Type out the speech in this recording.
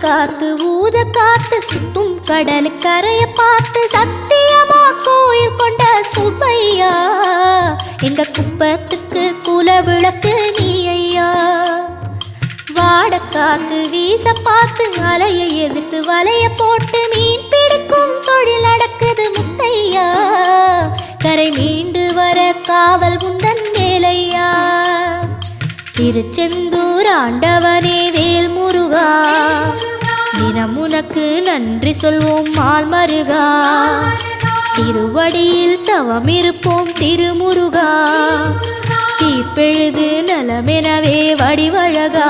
காத்து ஊத காத்து சுத்தும் கடலு கரைய பார்த்து சத்தியமா கோயில் கொண்ட சுப்பையா எங்க குப்பத்துக்கு குல விளக்கு நீ ஐயா. வாட காத்து வீச பார்த்து அலையை எதிர்த்து வலைய போட்டு மீன் பிடிக்கும் தொழில் நடக்குது முத்தையா. கரை மீண்டு வர காவல் உந்தன் வேலையா. திருச்செந்தூர் ஆண்டவனே வேல் முருகா தினம் உனக்கு நன்றி சொல்வோம் மால் மருகா. திருவடியில் தவம் இருப்போம் திருமுருகா. தீப்பெழுது நலமெனவே வடிவழகா.